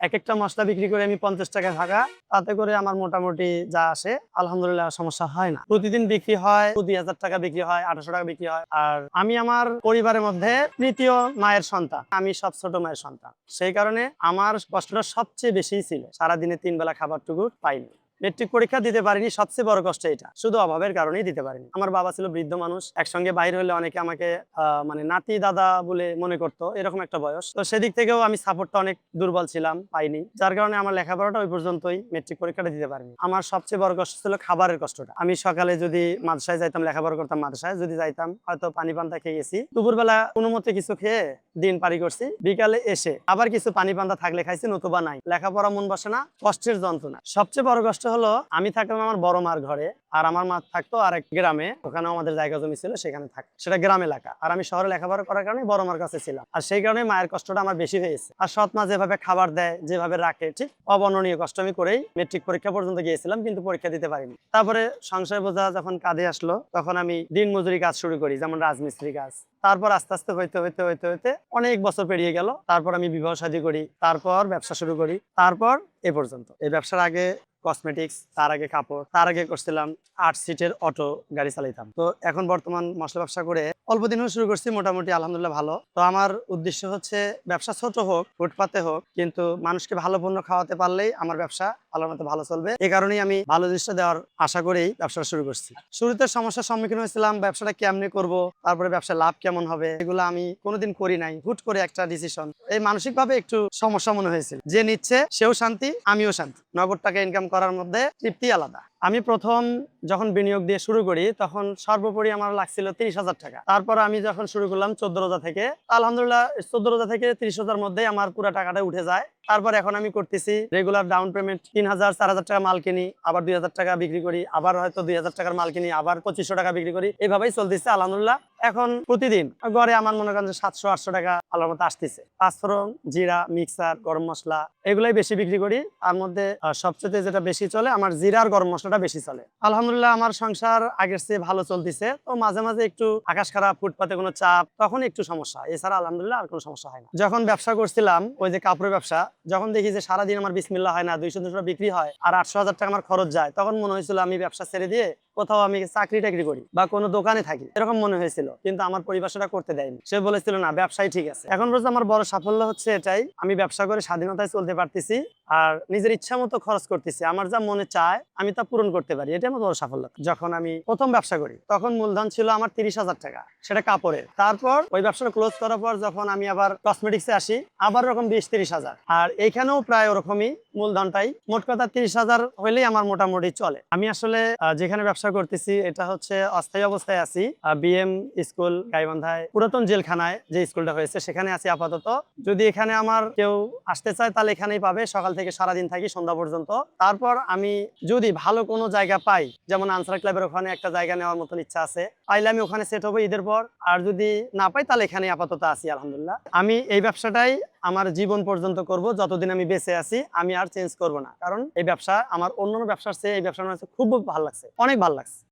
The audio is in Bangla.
একেকটা মসলা বিক্রি করে আমি 50 টাকা থাকা, তাতে করে আমার মোটামুটি যা আসে আলহামদুলিল্লাহ সমস্যা হয় না। প্রতিদিন বিক্রি হয় 2000 টাকা বিক্রি হয়, 1800 টাকা বিক্রি হয়। আর আমি আমার পরিবারের মধ্যে তৃতীয় মায়ের সন্তান, আমি সব ছোট মায়ের সন্তান। সেই কারণে আমার কষ্টটা সবচেয়ে বেশি ছিল, সারাদিনে 3 বেলা খাবারটুকু পাইনি। মেট্রিক পরীক্ষা দিতে পারিনি, সবচেয়ে বড় কষ্ট এটা, শুধু অভাবের কারণেই দিতে পারিনি। আমার বাবা ছিল বৃদ্ধ মানুষ, একসঙ্গে বাইরে হলে অনেকে আমাকে মানে নাতি দাদা বলে মনে করতো, এরকম একটা বয়স। তো সেদিক থেকেও আমি সাপোর্টটা অনেক দুর্বল ছিলাম, পাইনি, যার কারণে আমার লেখাপড়াটা ওই পর্যন্তই, মেট্রিক পরীক্ষাটা দিতে পারিনি। আমার সবচেয়ে বড় কষ্ট ছিল খাবারের কষ্টটা। আমি সকালে যদি মাদ্রাসায় যাইতাম, লেখাপড়া করতাম, মাদ্রাসায় যদি যাইতাম হয়তো পানি পান্তা খেয়ে গেছি, দুপুরবেলা কোনো মতে কিছু খেয়ে দিন পারি করছি, বিকালে এসে আবার কিছু পানি পান্তা থাকলে খাইছি, নতুবা নাই। লেখাপড়া মন বসে না, কষ্টের যন্ত্রণা। সবচেয়ে বড় কষ্ট হলো আমি থাকতাম আমার বড় মার ঘরে, আর আমার মা থাকতো আরেক গ্রামে, ওখানেও আমাদের জায়গা জমি ছিল, সেখানে থাকতো, সেটা গ্রাম এলাকা। আর আমি শহরে লেখাপড়া করার কারণে বড় মার কাছে ছিলাম, আর সেই কারণে মায়ের কষ্টটা আমার বেশি হয়েছে। আর সৎ মা যেভাবে খাবার দেয়, যেভাবে রাখে, ঠিক অবর্ণনীয় কষ্ট আমি করেই মেট্রিক পরীক্ষা পর্যন্ত গিয়েছিলাম, কিন্তু পরীক্ষা দিতে পারিনি। তারপরে সংসার বোঝা যখন কাঁধে আসলো, তখন আমি দিন মজুরি কাজ শুরু করি, যেমন রাজমিস্ত্রি কাজ। তারপর আস্তে আস্তে হইতে হইতে হইতে হইতে অনেক বছর পেরিয়ে গেল। তারপর আমি বিবাহ শাদী করি, তারপর ব্যবসা শুরু করি, তারপর এ পর্যন্ত। এই ব্যবসার আগে কসমেটিক্স, তার আগে কাপড়, তার আগে করছিলাম 8 সিটের অটো গাড়ি চালাইতাম। তো এখন বর্তমান মশলা ব্যবসা করে অল্প দিন শুরু করছি, মোটামুটি আলহামদুলিল্লাহ ভালো। তো আমার উদ্দেশ্য হচ্ছে ব্যবসা ছোট হোক, ফুটপাতে হোক, কিন্তু মানুষকে ভালো পণ্য খাওয়াতে পারলেই আমার ব্যবসা ভালোর মতো ভালো চলবে। এই কারণেই আমি ভালো জিনিসটা দেওয়ার আশা করেই ব্যবসাটা শুরু করছি। শুরুতে সমস্যার সম্মুখীন হয়েছিলাম, ব্যবসাটা কেমনে করব, তারপরে ব্যবসা লাভ কেমন হবে, এগুলো আমি কোনোদিন করি নাই, হুট করে একটা ডিসিশন। এই মানসিক ভাবে একটু সমস্যা মনে হয়েছিল, যে নিচ্ছে সেও শান্তি, আমিও শান্তি, নগদ টাকা ইনকাম করার মধ্যে তৃপ্তি আলাদা। আমি প্রথম যখন বিনিয়োগ দিয়ে শুরু করি, তখন সর্বোপরি আমার লাগছিল 30,000 টাকা। তারপর আমি যখন শুরু করলাম 14 রোজা থেকে, আলহামদুলিল্লাহ 14 রোজা থেকে 30,000 মধ্যে আমার পুরো টাকাটা উঠে যায়। তারপর এখন আমি করতেছি রেগুলার ডাউন পেমেন্ট 3,000 4,000 টাকা মাল কিনি, আবার 2,000 টাকা বিক্রি করি, আবার হয়তো 2,000 টাকার মাল কিনি, আবার 2500 টাকা বিক্রি করি, এইভাবেই চলতেছে আলহামদুলিল্লাহ। এখন প্রতিদিন গড়ে আমার মনে করেন যে 700-800 টাকা আল্লাহর মতো আসতেছে। পাঁচফোড়ন, জিরা, মিক্সার, গরম মশলা এগুলাই বেশি বিক্রি করি। তার মধ্যে সবচেয়ে যেটা বেশি চলে, আমার জিরা আর গরম মশলাটা বেশি চলে। আলহামদুলিল্লাহ আমার সংসার আগের চেয়ে ভালো চলতেছে। তো মাঝে মাঝে একটু আকাশ খারাপ, ফুটপাতে কোনো চাপ, তখন একটু সমস্যা, এছাড়া আলহামদুলিল্লাহ আর কোনো সমস্যা হয় না। যখন ব্যবসা করছিলাম, ওই যে কাপড়ের ব্যবসা, যখন দেখি যে সারাদিন আমার বিসমিল্লাহ হয় না, 200-300 বিক্রি হয়, আর 800,000 টাকা আমার খরচ যায়, তখন মনে হয়েছিল আমি ব্যবসা ছেড়ে দিয়ে কোথাও আমি চাকরি টাকরি করি বা কোনো দোকানে থাকি, এরকম মনে হয়েছিল। কিন্তু আমার পরিবার সেটা করতে দেয়নি, সে বলেছিল না, ব্যবসায় ঠিক আছে। এখন পর্যন্ত আমার বড় সাফল্য হচ্ছে এটাই, আমি ব্যবসা করে স্বাধীনতায় চলতে পারতেছি, আর নিজের ইচ্ছা মতো খরচ করতেছি, আমার যা মনে চায় আমি তা পূরণ করতে পারি, এটা আমার বড় সাফল্য। যখন আমি প্রথম ব্যবসা করি, তখন মূলধন ছিল আমার 30,000 টাকা, সেটা কাপড়ের। তারপর ওই ব্যবসাটা ক্লোজ করার পর যখন আমি আবার কসমেটিক্সে আসি, আবার ওরকম 20-30,000, আর এখানেও প্রায় ওরকমই মূলধনটাই। মোট কথা 30,000 হইলেই আমার মোটামুটি চলে। আমি আসলে যেখানে ব্যবসা করতেছি, এটা হচ্ছে অস্থায়ী অবস্থায় আছি, বিএম স্কুল গাইবান্ধায়, পুরাতন জেলখানায় যে স্কুলটা হয়েছে, সেখানে আছি আপাতত। যদি এখানে আমার কেউ আসতে চায়, তাহলে এখানেই পাবে, সকাল থেকে সারাদিন থাকি সন্ধ্যা পর্যন্ত। তারপর আমি যদি ভালো কোনো জায়গা পাই, যেমন আনসার ক্লাবের ওখানে একটা জায়গা নেওয়ার মতন ইচ্ছা আছে, পাইলে আমি ওখানে সেট হবো ঈদের পর। আর যদি না পাই, তাহলে এখানে আপাতত আছি আলহামদুলিল্লাহ। আমি এই ব্যবসাটাই আমার জীবন পর্যন্ত করব, যতদিন আমি বেঁচে আছি, আমি আর চেঞ্জ করব না। কারণ এই ব্যবসা আমার অন্যান্য ব্যবসার চেয়ে এই ব্যবসাটা খুব ভালো লাগছে, অনেক ভালো লাগছে।